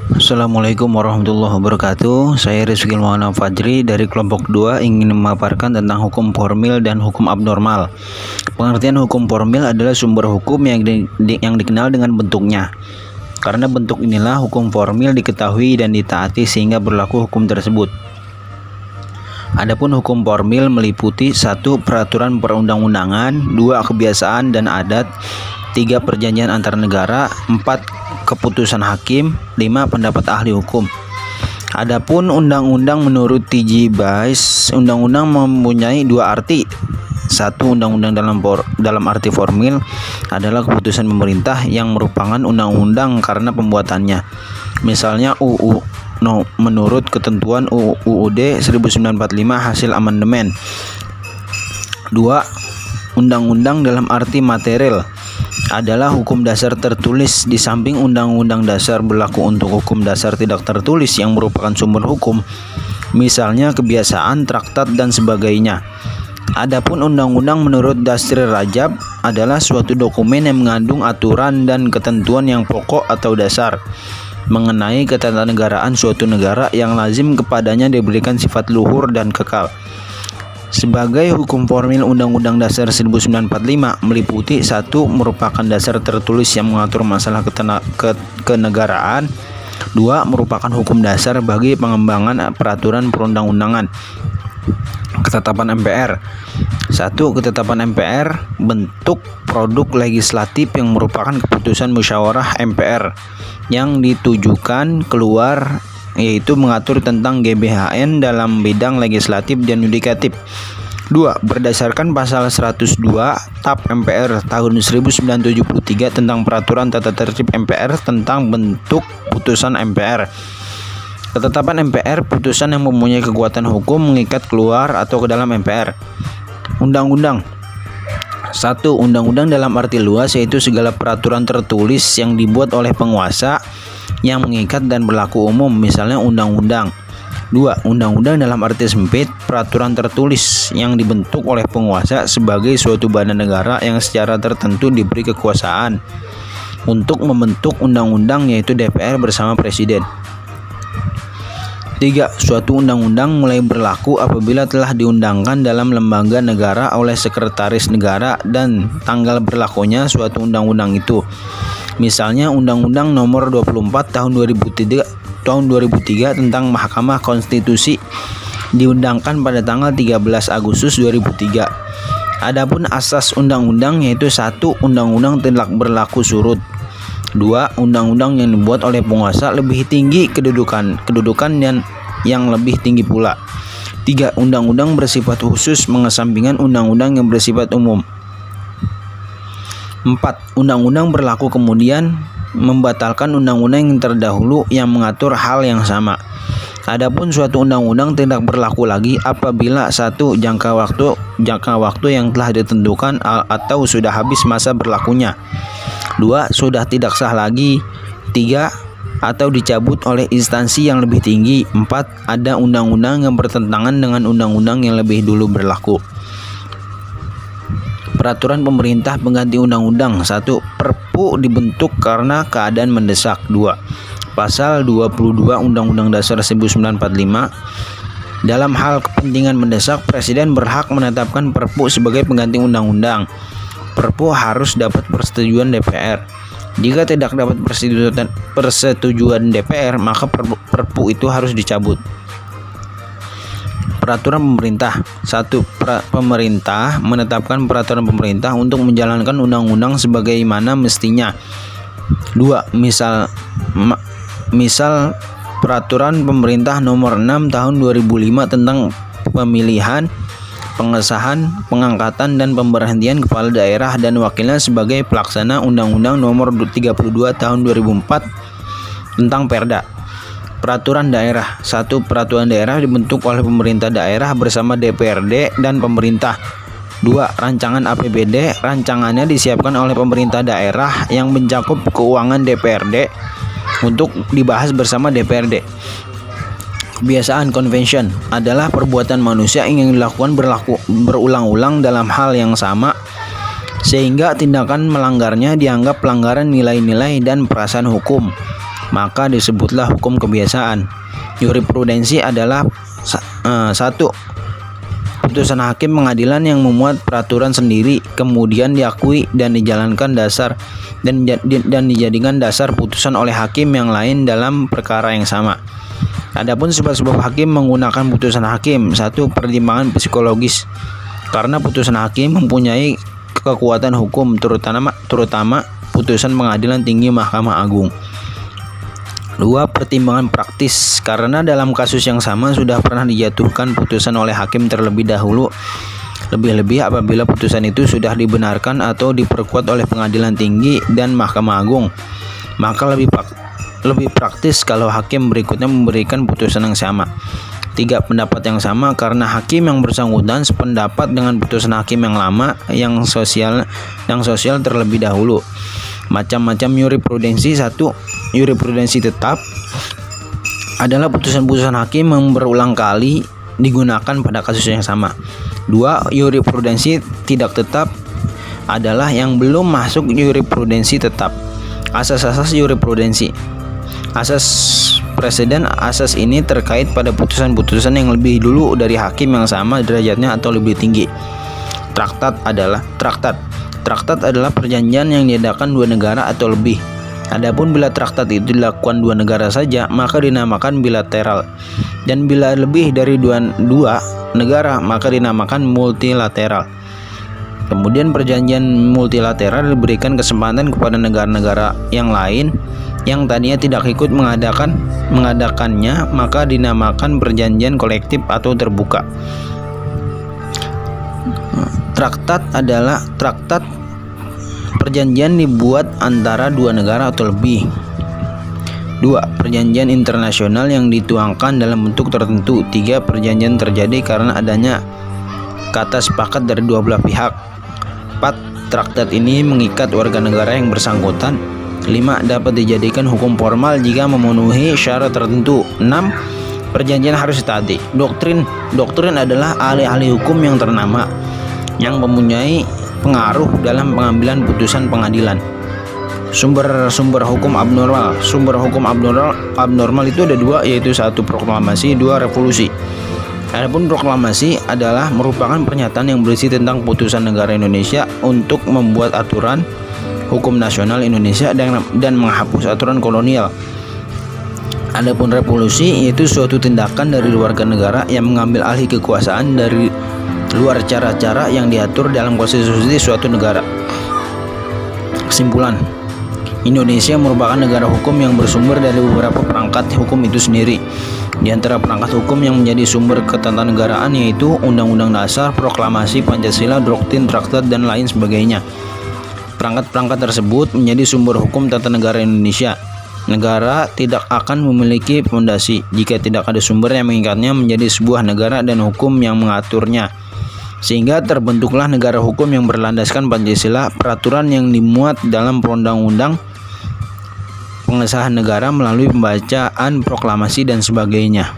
Assalamualaikum warahmatullahi wabarakatuh. Saya Rizky Maulana Fajri dari kelompok 2 ingin memaparkan tentang hukum formil dan hukum abnormal. Pengertian hukum formil adalah sumber hukum yang dikenal dengan bentuknya. Karena bentuk inilah hukum formil diketahui dan ditaati sehingga berlaku hukum tersebut. Adapun hukum formil meliputi 1. Peraturan perundang-undangan, 2. Kebiasaan dan adat, 3. Perjanjian antar negara, 4. Keputusan hakim, 5. Pendapat ahli hukum. Adapun undang-undang menurut T.J. Baez, undang-undang mempunyai dua arti. 1. Undang-undang dalam arti formil adalah keputusan pemerintah yang merupakan undang-undang karena pembuatannya. Misalnya menurut ketentuan UUD 1945 hasil amandemen. 2. Undang-undang dalam arti material adalah hukum dasar tertulis. Di samping undang-undang dasar berlaku untuk hukum dasar tidak tertulis yang merupakan sumber hukum, misalnya kebiasaan, traktat, dan sebagainya. Adapun undang-undang menurut Dasri Rajab adalah suatu dokumen yang mengandung aturan dan ketentuan yang pokok atau dasar mengenai ketatanegaraan suatu negara yang lazim kepadanya diberikan sifat luhur dan kekal. Sebagai hukum formil, Undang-Undang Dasar 1945 meliputi 1. Merupakan dasar tertulis yang mengatur masalah kenegaraan. 2. Merupakan hukum dasar bagi pengembangan peraturan perundang-undangan. Ketetapan MPR. 1. Ketetapan MPR bentuk produk legislatif yang merupakan keputusan musyawarah MPR yang ditujukan keluar, yaitu mengatur tentang GBHN dalam bidang legislatif dan yudikatif. 2. Berdasarkan pasal 102 TAP MPR tahun 1973 tentang peraturan tata tertib MPR tentang bentuk putusan MPR. Ketetapan MPR putusan yang mempunyai kekuatan hukum mengikat keluar atau ke dalam MPR. Undang-undang. 1. Undang-undang dalam arti luas yaitu segala peraturan tertulis yang dibuat oleh penguasa yang mengikat dan berlaku umum, misalnya undang-undang. 2. Undang-undang dalam arti sempit, peraturan tertulis yang dibentuk oleh penguasa sebagai suatu badan negara yang secara tertentu diberi kekuasaan untuk membentuk undang-undang, yaitu DPR bersama Presiden. 3. Suatu undang-undang mulai berlaku apabila telah diundangkan dalam lembaga negara oleh sekretaris negara dan tanggal berlakunya suatu undang-undang itu. Misalnya Undang-Undang Nomor 24 Tahun 2003 tentang Mahkamah Konstitusi diundangkan pada tanggal 13 Agustus 2003. Adapun asas undang-undang yaitu 1. Undang-undang tidak berlaku surut. 2. Undang-undang yang dibuat oleh penguasa lebih tinggi kedudukan dan yang lebih tinggi pula. 3. Undang-undang bersifat khusus mengesampingkan undang-undang yang bersifat umum. 4. Undang-undang berlaku kemudian membatalkan undang-undang yang terdahulu yang mengatur hal yang sama. Adapun suatu undang-undang tidak berlaku lagi apabila 1. Jangka waktu yang telah ditentukan atau sudah habis masa berlakunya. 2. Sudah tidak sah lagi. 3. Atau dicabut oleh instansi yang lebih tinggi. 4. Ada undang-undang yang bertentangan dengan undang-undang yang lebih dulu berlaku. Peraturan pemerintah pengganti undang-undang. 1. Perpu dibentuk karena keadaan mendesak. 2. Pasal 22 Undang-Undang Dasar 1945. Dalam hal kepentingan mendesak, Presiden berhak menetapkan Perpu sebagai pengganti undang-undang. Perpu harus dapat persetujuan DPR. Jika tidak dapat persetujuan DPR, maka Perpu itu harus dicabut. Peraturan pemerintah. 1. Pemerintah menetapkan peraturan pemerintah untuk menjalankan undang-undang sebagaimana mestinya. 2. Misal peraturan pemerintah nomor 6 tahun 2005 tentang pemilihan, pengesahan, pengangkatan, dan pemberhentian kepala daerah dan wakilnya sebagai pelaksana Undang-Undang Nomor 32 Tahun 2004 tentang Perda. Peraturan daerah. 1. Peraturan daerah dibentuk oleh pemerintah daerah bersama DPRD dan pemerintah. 2. Rancangan APBD. Rancangannya disiapkan oleh pemerintah daerah yang mencakup keuangan DPRD untuk dibahas bersama DPRD. Kebiasaan convention adalah perbuatan manusia yang dilakukan berulang-ulang dalam hal yang sama sehingga tindakan melanggarnya dianggap pelanggaran nilai-nilai dan perasaan hukum. maka disebutlah hukum kebiasaan. Jurisprudensi adalah satu, putusan hakim pengadilan yang memuat peraturan sendiri kemudian diakui dan dijalankan dan dijadikan dasar putusan oleh hakim yang lain dalam perkara yang sama. Adapun sebab-sebab hakim menggunakan putusan hakim. Satu, pertimbangan psikologis. Karena putusan hakim mempunyai kekuatan hukum terutama putusan pengadilan tinggi Mahkamah Agung. 2. Pertimbangan praktis. Karena dalam kasus yang sama sudah pernah dijatuhkan putusan oleh hakim terlebih dahulu, lebih-lebih apabila putusan itu sudah dibenarkan atau diperkuat oleh pengadilan tinggi dan Mahkamah Agung, maka lebih praktis kalau hakim berikutnya memberikan putusan yang sama. 3. Pendapat yang sama. Karena hakim yang bersangkutan sependapat dengan putusan hakim yang lama yang sosial terlebih dahulu. Macam-macam jurisprudensi. 1. Jurisprudensi tetap adalah putusan-putusan hakim yang berulang kali digunakan pada kasus yang sama. 2. Jurisprudensi tidak tetap adalah yang belum masuk jurisprudensi tetap. Asas-asas jurisprudensi. Asas preseden. Asas ini terkait pada putusan-putusan yang lebih dulu dari hakim yang sama derajatnya atau lebih tinggi. Traktat adalah perjanjian yang diadakan dua negara atau lebih. Adapun bila traktat itu dilakukan dua negara saja, maka dinamakan bilateral. Dan bila lebih dari dua negara, maka dinamakan multilateral. Kemudian perjanjian multilateral diberikan kesempatan kepada negara-negara yang lain yang tadinya tidak ikut mengadakannya, maka dinamakan perjanjian kolektif atau terbuka. Traktat adalah perjanjian dibuat antara dua negara atau lebih. 2. Perjanjian internasional yang dituangkan dalam bentuk tertentu. 3. Perjanjian terjadi karena adanya kata sepakat dari dua belah pihak. 4. Traktat ini mengikat warga negara yang bersangkutan. 5. Dapat dijadikan hukum formal jika memenuhi syarat tertentu. 6. Perjanjian harus ditaati. Doktrin adalah ahli-ahli hukum yang ternama yang mempunyai pengaruh dalam pengambilan putusan pengadilan. Sumber hukum abnormal. Sumber hukum abnormal itu ada dua, yaitu 1. Proklamasi, 2. Revolusi. Adapun proklamasi adalah merupakan pernyataan yang berisi tentang putusan negara Indonesia untuk membuat aturan hukum nasional Indonesia dan menghapus aturan kolonial. Adapun revolusi yaitu suatu tindakan dari warga negara yang mengambil alih kekuasaan dari luar cara-cara yang diatur dalam konstitusi suatu negara. Kesimpulan, Indonesia merupakan negara hukum yang bersumber dari beberapa perangkat hukum itu sendiri. Di antara perangkat hukum yang menjadi sumber ketatanegaraan yaitu Undang-Undang Dasar, Proklamasi, Pancasila, Doktrin, Traktat, dan lain sebagainya. Perangkat-perangkat tersebut menjadi sumber hukum tata negara Indonesia. Negara tidak akan memiliki fondasi jika tidak ada sumber yang mengikatnya menjadi sebuah negara dan hukum yang mengaturnya. Sehingga terbentuklah negara hukum yang berlandaskan Pancasila, peraturan yang dimuat dalam perundang-undang, pengesahan negara melalui pembacaan proklamasi dan sebagainya.